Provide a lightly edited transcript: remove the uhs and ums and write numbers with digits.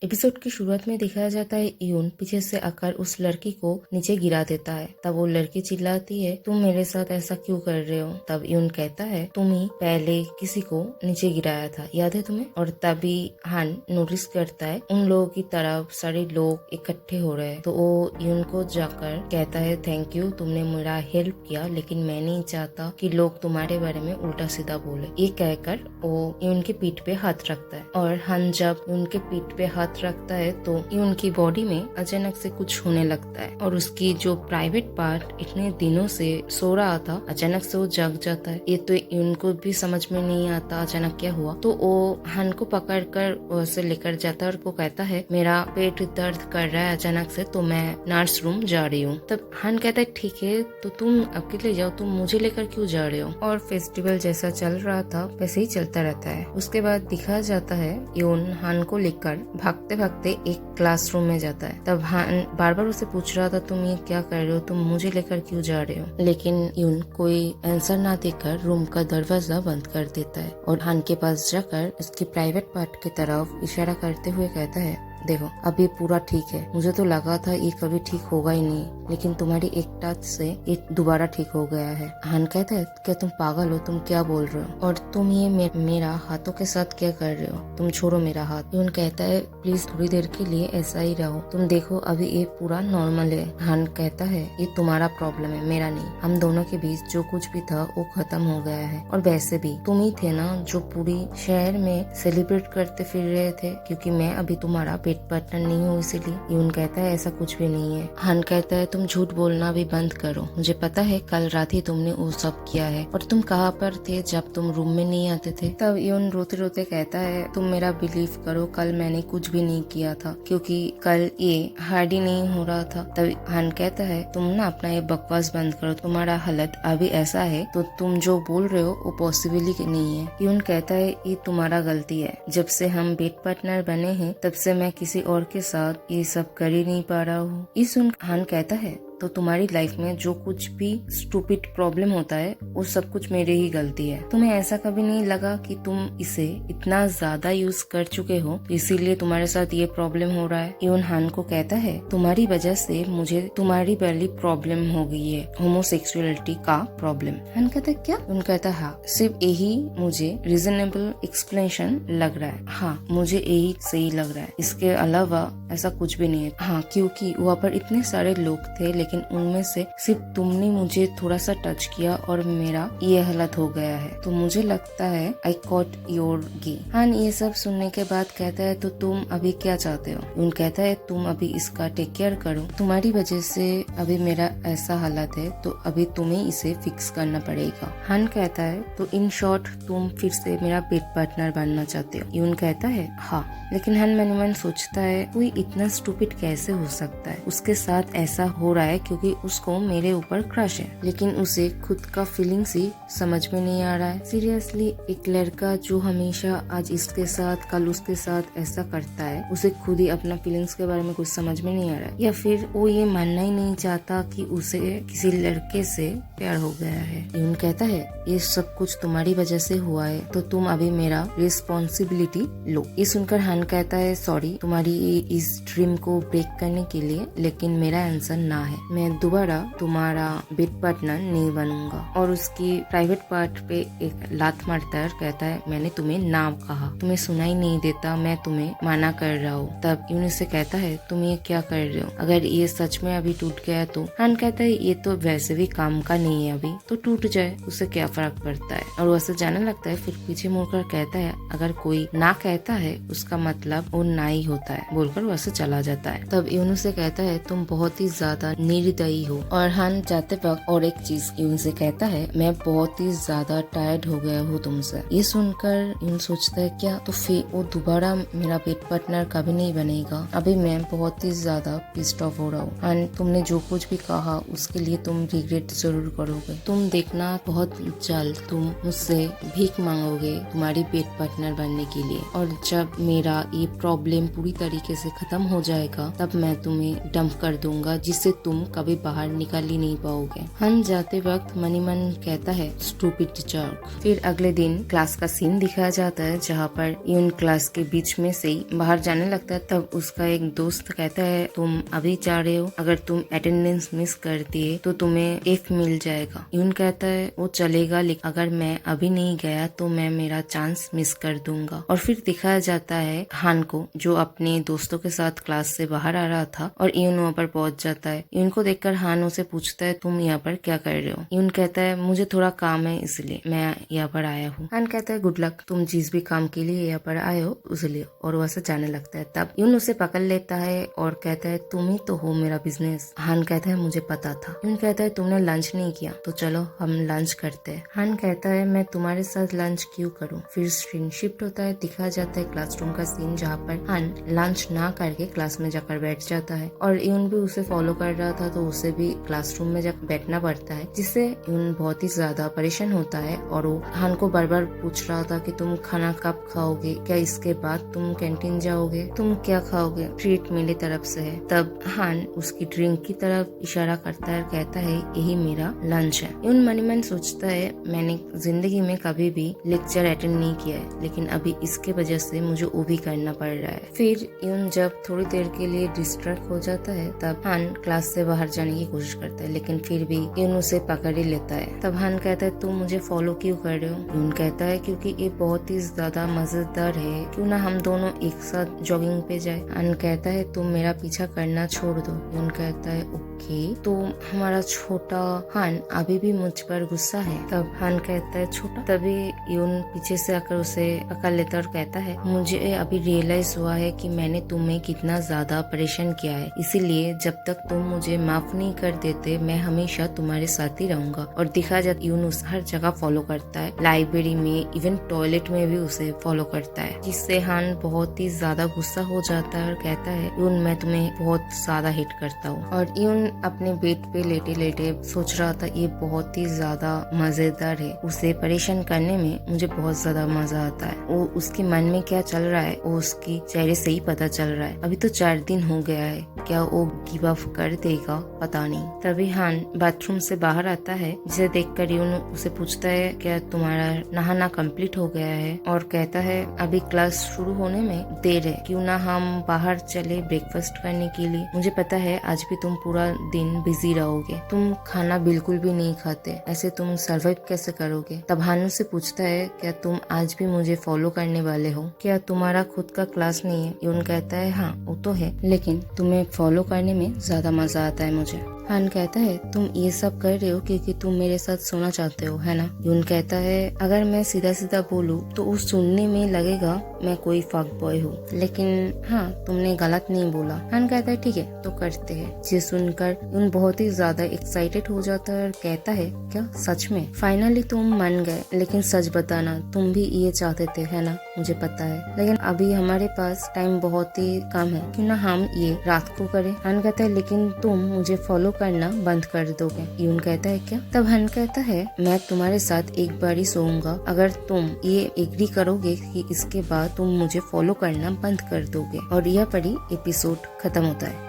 Episode की शुरुआत में दिखाया जाता है यून पीछे से आकर उस लड़की को नीचे गिरा देता है। तब वो लड़की चिल्लाती है, तुम मेरे साथ ऐसा क्यों कर रहे हो। तब यून कहता है, तुम ही पहले किसी को नीचे गिराया था, याद है तुम्हें। और तभी हान नोटिस करता है उन लोगों की तरफ सारे लोग इकट्ठे हो रहे हैं। तो वो यून को जाकर कहता है, थैंक यू, तुमने मेरा हेल्प किया, लेकिन मैं नहीं चाहता कि लोग तुम्हारे बारे में उल्टा सीधा बोले। ये कहकर वो यून की पीठ पे हाथ रखता है और हान जब उनके पीठ पे हाथ रखता है तो यून की बॉडी में अचानक से कुछ होने लगता है और उसकी जो प्राइवेट पार्ट इतने दिनों से सो रहा था अचानक से वो जग जाता है। ये तो यून को भी समझ में नहीं आता अचानक क्या हुआ। तो वो हान को पकड़कर उसे लेकर जाता है और वो कहता है, मेरा पेट दर्द कर रहा है अचानक से, तो मैं नर्स रूम जा रही हूँ। तब हान कहता है, ठीक है, तो तुम अकेले जाओ, तुम मुझे लेकर क्यों जा रहे हो। और फेस्टिवल जैसा चल रहा था वैसे ही चलता रहता है। उसके बाद दिखाया जाता है यून हान को लेकर भागते भागते एक क्लासरूम में जाता है। तब हान बार बार उसे पूछ रहा था, तुम ये क्या कर रहे हो, तुम मुझे लेकर क्यों जा रहे हो। लेकिन यून कोई आंसर ना देकर रूम का दरवाजा बंद कर देता है और हान के पास जाकर उसकी प्राइवेट पार्ट की तरफ इशारा करते हुए कहता है, देखो अब ये पूरा ठीक है, मुझे तो लगा था ये कभी ठीक होगा ही नहीं, लेकिन तुम्हारी एक टच से ये दोबारा ठीक हो गया है। हान कहता है, क्या तुम पागल हो, तुम क्या बोल रहे हो, और तुम ये मेरा हाथों के साथ क्या कर रहे हो, तुम छोड़ो मेरा हाथ। यून कहता है, प्लीज थोड़ी देर के लिए ऐसा ही रहो, तुम देखो अभी ये पूरा नॉर्मल है। हान कहता है, ये तुम्हारा प्रॉब्लम है, मेरा नहीं, हम दोनों के बीच जो कुछ भी था वो खत्म हो गया है, और वैसे भी तुम ही थे ना जो पूरी शहर में सेलिब्रेट करते फिर रहे थे, क्योंकि मैं अभी तुम्हारा पेट पार्टनर नहीं हूँ इसीलिए। यून कहता है, ऐसा कुछ भी नहीं है। हान कहता है, तुम झूठ बोलना भी बंद करो, मुझे पता है कल रात ही तुमने वो सब किया है, और तुम कहाँ पर थे जब तुम रूम में नहीं आते थे। तब यून रोते रोते कहता है, तुम मेरा बिलीव करो, कल मैंने कुछ भी नहीं किया था, क्योंकि कल ये हार्ड ही नहीं हो रहा था। तब हान कहता है, तुम ना अपना ये बकवास बंद करो, तुम्हारा हालत अभी ऐसा है तो तुम जो बोल रहे हो वो पॉसिबल ही नहीं है। यून कहता है, ये तुम्हारा गलती है, जब से हम बेड पार्टनर बने हैं तब से मैं किसी और के साथ ये सब कर ही नहीं पा रहा हूँ। ये सुन हान कहता है, तो तुम्हारी लाइफ में जो कुछ भी स्टूपिड प्रॉब्लम होता है वो सब कुछ मेरे ही गलती है। तुम्हें ऐसा कभी नहीं लगा कि तुम इसे इतना ज्यादा यूज कर चुके हो तो इसीलिए तुम्हारे साथ ये प्रॉब्लम हो रहा है। यून हान को कहता है, तुम्हारी वजह से मुझे तुम्हारी वाली प्रॉब्लम हो गई है, होमोसेक्सुअलिटी का प्रॉब्लम। हान कहता है, क्या। उन कहता है, हाँ, सिर्फ यही मुझे रीजनेबल एक्सप्लेनेशन लग रहा है। हाँ, मुझे यही सही लग रहा है, इसके अलावा ऐसा कुछ भी नहीं है। हाँ, क्योंकि वहाँ पर इतने सारे लोग थे, लेकिन उनमें से सिर्फ तुमने मुझे थोड़ा सा टच किया और मेरा ये हालत हो गया है, तो मुझे लगता है आई कॉट योर गी। हान ये सब सुनने के बाद कहता है, तो तुम अभी क्या चाहते हो। उन कहता है, तुम अभी इसका टेक केयर करो, तुम्हारी वजह से अभी मेरा ऐसा हालत है, तो अभी तुम्हें इसे फिक्स करना पड़ेगा। हान कहता है, तो इन शॉर्ट तुम फिर से मेरा पेट पार्टनर बनना चाहते हो। यून कहता है, हाँ, लेकिन हान मन ही मन सोचता है, कोई इतना स्टूपिड कैसे हो सकता है, उसके साथ ऐसा हो रहा है क्योंकि उसको मेरे ऊपर क्रश है, लेकिन उसे खुद का फीलिंग्स ही समझ में नहीं आ रहा है। सीरियसली, एक लड़का जो हमेशा आज इसके साथ कल उसके साथ ऐसा करता है, उसे खुद ही अपना फीलिंग्स के बारे में कुछ समझ में नहीं आ रहा है, या फिर वो ये मानना ही नहीं चाहता कि उसे किसी लड़के से प्यार हो गया है। यून कहता है, ये सब कुछ तुम्हारी वजह से हुआ है, तो तुम अभी मेरा रिस्पॉन्सिबिलिटी लो। ये सुनकर हान कहता है, सॉरी तुम्हारी इस ड्रीम को ब्रेक करने के लिए, लेकिन मेरा आंसर ना है, मैं दोबारा तुम्हारा बेड पार्टनर नहीं बनूंगा। और उसकी प्राइवेट पार्ट पे एक लात मारता है, कहता है, मैंने तुम्हें ना कहा, तुम्हें सुनाई नहीं देता, मैं तुम्हें माना कर रहा हूँ। तब यून से कहता है, तुम ये क्या कर रहे हो, अगर ये सच में अभी टूट गया तो। हान कहता है, ये तो वैसे भी काम का नहीं है, अभी तो टूट जाए, उसे क्या फर्क पड़ता है। और वैसे जाने लगता है, फिर पीछे मुड़कर कहता है, अगर कोई ना कहता है उसका मतलब वो ना ही होता है, बोलकर वैसे चला जाता है। तब यून से कहता है, तुम बहुत ही ज्यादा निर्दयी हो। और हान जाते वक्त और एक चीज यून से कहता है, मैं बहुत ही ज्यादा टायर्ड हो गया हूँ तुमसे। ये सुनकर यून सोचता है, क्या, तो फिर वो दोबारा मेरा बेड पार्टनर कभी नहीं बनेगा, अभी मैं बहुत ही ज्यादा पिस्ड ऑफ हो रहा हूँ। हान, तुमने जो कुछ भी कहा उसके लिए तुम रिग्रेट जरूर करोगे, तुम देखना बहुत जल्द तुम मुझसे भीख मांगोगे तुम्हारी बेड पार्टनर बनने के लिए, और जब मेरा ये प्रॉब्लम पूरी तरीके से खत्म हो जाएगा तब मैं तुम्हें डंप कर दूंगा, जिससे तुम कभी बाहर निकल ही नहीं पाओगे। हन जाते वक्त मनी मन कहता है स्टूपिड जर्क। फिर अगले दिन क्लास का सीन दिखाया जाता है जहाँ पर यून क्लास के बीच में से ही बाहर जाने लगता है। तब उसका एक दोस्त कहता है तुम अभी जा रहे हो, अगर तुम अटेंडेंस मिस कर दिए तो तुम्हें F मिल जाएगा। यून कहता है वो चलेगा, लेकिन अगर मैं अभी नहीं गया तो मैं मेरा चांस मिस कर दूंगा। और फिर दिखाया जाता है हान को जो अपने दोस्तों के साथ क्लास से बाहर आ रहा था और यून वहाँ पर पहुंच जाता है। यून को देखकर हान उसे पूछता है तुम यहाँ पर क्या कर रहे हो। यून कहता है मुझे थोड़ा काम है इसलिए मैं यहाँ पर आया हूँ। हान कहता है गुड लक, तुम जिस भी काम के लिए यहाँ पर आए हो उसलिए, और वह से जाने लगता है। तब यून उसे पकड़ लेता है और कहता है तुम ही तो हो मेरा बिजनेस। हान कहता है मुझे पता था। यून कहता है तुमने लंच नहीं किया तो चलो हम लंच करते हैं। हान कहता है मैं तुम्हारे साथ लंच क्यों करूं। फिर स्क्रीन शिफ्ट होता है, दिखाया जाता है क्लासरूम का सीन जहाँ पर हान लंच ना करके क्लास में जाकर बैठ जाता है और यून भी उसे फॉलो कर रहा था तो उसे भी क्लासरूम में जाकर बैठना पड़ता है, जिससे यून बहुत ही ज्यादा परेशान होता है और वो हान को बार बार पूछ रहा था कि तुम खाना कब खाओगे, क्या इसके बाद तुम कैंटीन जाओगे, तुम क्या खाओगे, ट्रीट मेरी तरफ से है। तब हान उसकी ड्रिंक की तरफ इशारा करता है और कहता है यही मेरा लंच है। यून मनी मन सोचता है मैंने जिंदगी में कभी भी लेक्चर अटेंड नहीं किया है, लेकिन अभी इसके वजह से मुझे वो भी करना पड़ रहा है। फिर यून जब थोड़ी देर के लिए डिस्ट्रैक्ट हो जाता है तब हान क्लास से बाहर जाने की कोशिश करता है, लेकिन फिर भी यून उसे पकड़ ही लेता है। तब हान कहता है तुम मुझे फॉलो क्यों कर रहे हो। यून कहता है क्योंकि ये बहुत ही ज्यादा मजेदार है, क्यों ना हम दोनों एक साथ जॉगिंग पे जाए। हान कहता है तुम मेरा पीछा करना छोड़ दो। यून कहता है ओके, तो हमारा छोटा हान अभी भी मुझ पर गुस्सा है। तब हान कहता है छोटा। तभी यून पीछे से आकर उसे पकड़ लेता और कहता है मुझे अभी रियलाइज हुआ है कि मैंने तुम्हें कितना ज्यादा परेशान किया है, इसीलिए जब तक तुम मुझे माफ नहीं कर देते मैं हमेशा तुम्हारे साथ ही रहूंगा। और दिखा जाता यून उस हर जगह फॉलो करता है, लाइब्रेरी में, इवन टॉयलेट में भी उसे फॉलो करता है, जिससे हान बहुत ही ज्यादा गुस्सा हो जाता है और कहता है यून मैं तुम्हें बहुत ज्यादा हिट करता हूँ। और यून अपने बेड पे लेटे लेटे सोच रहा था ये बहुत ही ज्यादा मजेदार है, उसे परेशान करने में मुझे बहुत ज्यादा मजा आता है। वो उसके मन में क्या चल रहा है वो उसकी चेहरे से ही पता चल रहा है। अभी तो 4 दिन हो गया है, क्या वो गिव अप कर देगा पता नहीं। तभी हान बाथरूम से बाहर आता है, जिसे देखकर यून उसे पूछता है क्या तुम्हारा नहाना कंप्लीट हो गया है, और कहता है अभी क्लास शुरू होने में देर है, क्यों ना हम बाहर चले ब्रेकफास्ट करने के लिए। मुझे पता है आज भी तुम पूरा दिन बिजी रहोगे, तुम खाना बिल्कुल भी नहीं खाते, ऐसे तुम सर्वाइव कैसे करोगे। तब हान से पूछता है क्या तुम आज भी मुझे फॉलो करने वाले हो, क्या तुम्हारा खुद का क्लास नहीं है। यून कहता है हाँ वो तो है, लेकिन तुम्हें फॉलो करने में ज्यादा मजा आता है मुझे। हान कहता है तुम ये सब कर रहे हो क्योंकि तुम मेरे साथ सोना चाहते हो, है ना। यून कहता है अगर मैं सीधा सीधा बोलूं तो उस सुनने में लगेगा मैं कोई फक बॉय हूँ, लेकिन हाँ तुमने गलत नहीं बोला। हान कहता है ठीक है तो करते हैं। ये सुनकर यून बहुत ही ज्यादा एक्साइटेड हो जाता है और कहता है क्या सच में, फाइनली तुम मान गए, लेकिन सच बताना तुम भी ये चाहते थे है ना। मुझे पता है, लेकिन अभी हमारे पास टाइम बहुत ही कम है, क्यों ना हम ये रात को करें। हान कहता है लेकिन तुम मुझे फॉलो करना बंद कर दोगे। यून कहता है क्या। तब हान कहता है मैं तुम्हारे साथ एक बार ही सोऊंगा अगर तुम ये एग्री करोगे कि इसके बाद तुम मुझे फॉलो करना बंद कर दोगे। और यह पर ही एपिसोड खत्म होता है।